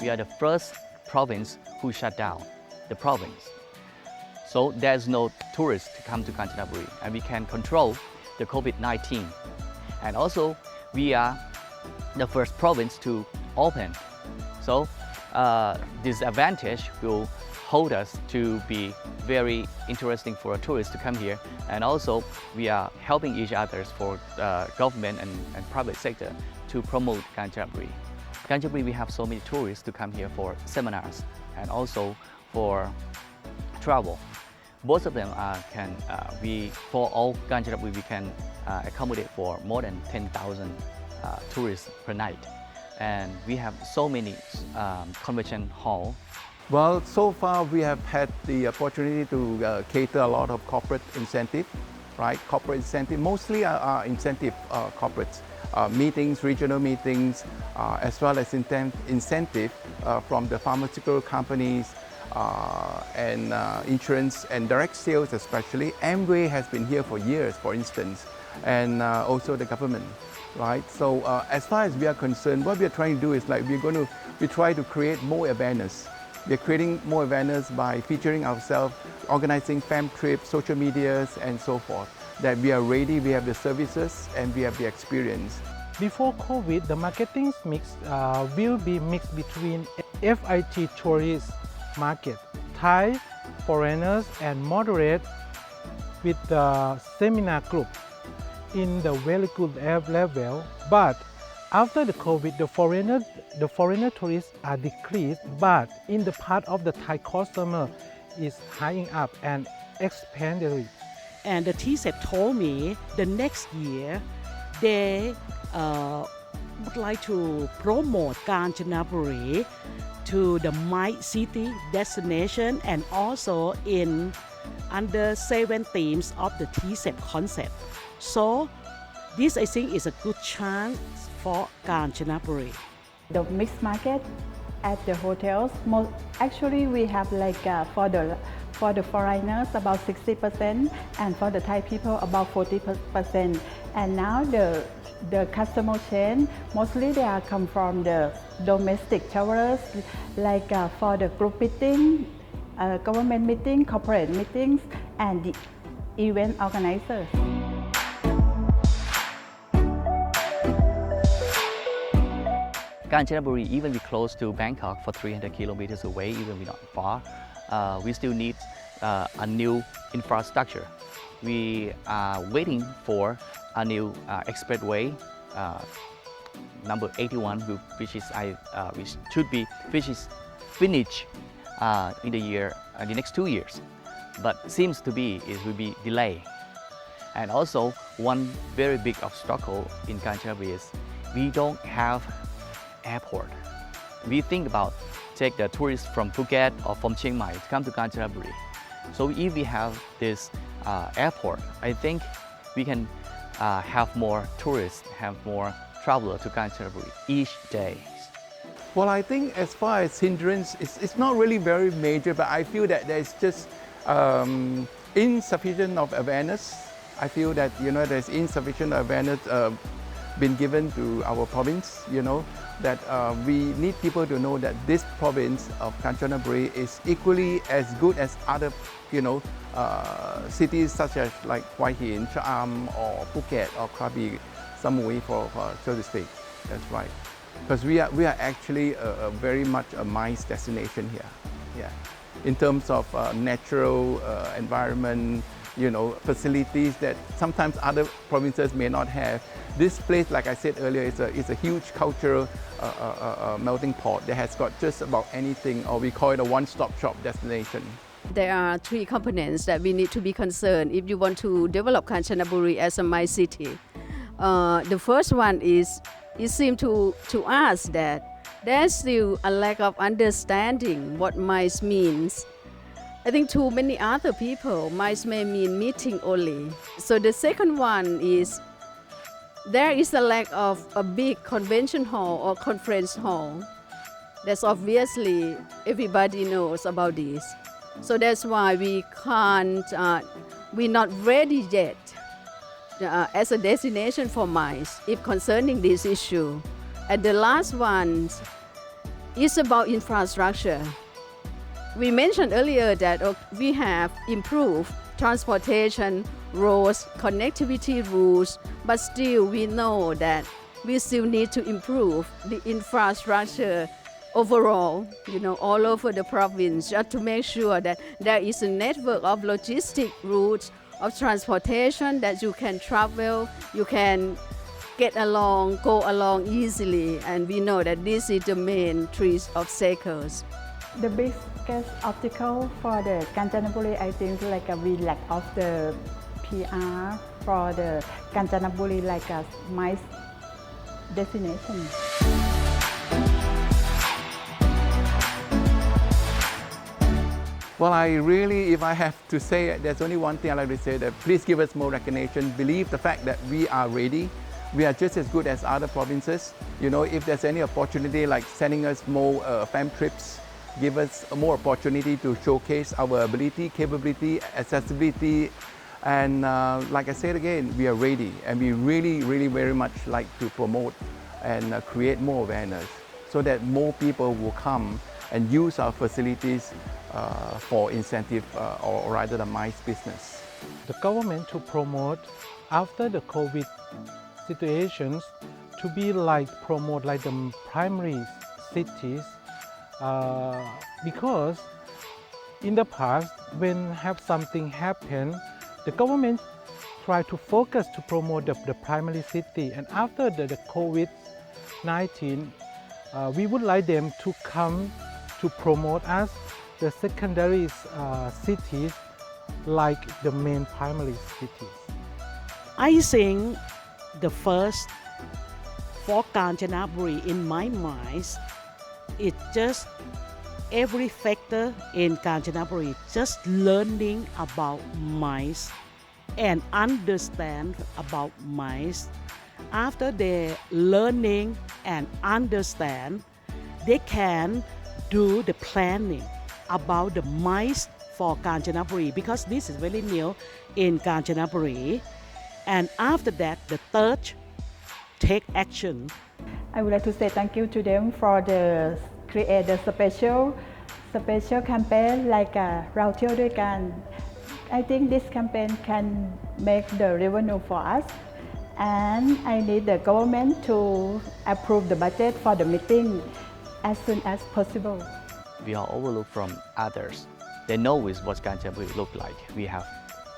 we are the first province who shut down the province. So there's no tourists to come to Kanchanaburi, and we can control the COVID-19. And also, we are the first province to open. So this advantage will hold us to be very interesting for a tourist to come here. And also, we are helping each other for government and private sector to promote Kanchanaburi. Kanchanaburi, we have so many tourists to come here for seminars and also for travel. Both of them for all Kanchanaburi, we can accommodate for more than 10,000 tourists per night. And we have so many convention halls. Well, so far we have had the opportunity to cater a lot of corporate incentive, right? Corporate incentive, mostly are incentive corporates, meetings, regional meetings, as well as incentive from the pharmaceutical companies and insurance and direct sales especially. Amway has been here for years, for instance, and also the government, right? So as far as we are concerned, what we are trying to do is like we try to create more awareness. We are creating more awareness by featuring ourselves, organizing fam trips, social medias, and so forth. That we are ready, we have the services, and we have the experience. Before COVID, the marketing mix will be mixed between FIT tourist market, Thai, foreigners, and moderate with the seminar group in the very good level. But after the COVID, the foreigner tourists are decreased, but in the part of the Thai customer is high up and expanding. And the TICA told me the next year they would like to promote Kanchanaburi to the My City destination and also in under 7 themes of the TICA concept. So this I think is a good chance for Kanchanaburi. The mixed market at the hotels, actually we have like for the foreigners about 60% and for the Thai people about 40%. And now the customer chain, mostly they are come from the domestic travelers, like for the group meeting, government meeting, corporate meetings, and the event organizers. Kanchanaburi, even we close to Bangkok for 300 kilometers away, even we're not far, we still need a new infrastructure. We are waiting for a new expressway, number 81, which is finished in the next 2 years, but seems to be it will be delayed. And also, one very big obstacle in Kanchanaburi is we don't have airport. We think about take the tourists from Phuket or from Chiang Mai to come to Kanchanaburi. So if we have this airport, I think we can have more tourists, have more travelers to Kanchanaburi each day. Well, I think as far as hindrance, it's not really very major, but I feel that there's just insufficient of awareness. I feel that there's insufficient awareness been given to our province. That we need people to know that this province of Kanchanaburi is equally as good as other, cities such as like Hua Hin, Cham, or Phuket, or Krabi, Samui, for so to speak. That's right. Because we are actually very much a MICE destination here. Yeah. In terms of natural environment, facilities that sometimes other provinces may not have. This place, like I said earlier, is a huge cultural melting pot that has got just about anything, or we call it a one-stop shop destination. There are 3 components that we need to be concerned if you want to develop Kanchanaburi as a MICE city. The first one is, it seems to us that there's still a lack of understanding what MICE means. I think to many other people, MICE may mean meeting only. So the second one is, there is a lack of a big convention hall or conference hall. That's obviously everybody knows about this. So that's why we're not ready yet as a destination for MICE if concerning this issue. And the last one, It's about infrastructure. We mentioned earlier that we have improved transportation, roads, connectivity routes, but still we know that we still need to improve the infrastructure overall, all over the province, just to make sure that there is a network of logistic routes of transportation that you can travel, you can get along, go along easily, and we know that this is the main three obstacles. The biggest obstacle for the Kanchanaburi, I think, we lack of the PR for the Kanchanaburi, like a MICE destination. Well, if I have to say, there's only one thing I'd like to say, that please give us more recognition. Believe the fact that we are ready. We are just as good as other provinces. If there's any opportunity, like sending us more fam trips, give us more opportunity to showcase our ability, capability, accessibility. And like I said again, we are ready, and we really, really very much like to promote and create more awareness so that more people will come and use our facilities for incentive or rather the MICE business. The government to promote after the COVID situations to be promote the primary cities because in the past when something happen, the government try to focus to promote the primary city, and after the COVID-19 we would like them to come to promote us the secondary cities like the main primary cities. I think the first for Kanchanaburi in my mind, it's just every factor in Kanchanaburi, just learning about MICE and understand about MICE. After they learning and understand, they can do the planning about the MICE for Kanchanaburi, because this is very new in Kanchanaburi. And after that, the third, take action. I would like to say thank you to them for create the special campaign like เราเที่ยวด้วยกัน I think this campaign can make the revenue for us, and I need the government to approve the budget for the meeting as soon as possible. We are overlooked from others. They know what Kanchanaburi look like. We have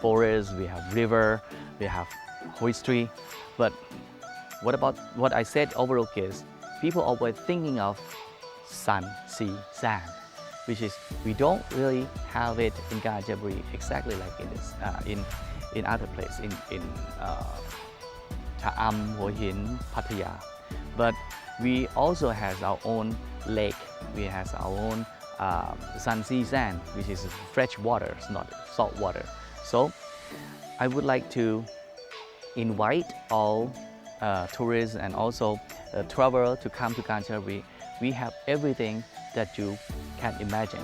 forests, we have river, we have history. But what about what I said overlook is people always thinking of sun, sea, sand, which is we don't really have it in Kanchanaburi exactly like it is in other places in Cha'am, Hua Hin, Pattaya. But we also have our own lake. We have our own sun, sea, sand, which is fresh water, not salt water. So I would like to invite all tourists and also travelers to come to Kanchanaburi. We have everything that you can imagine.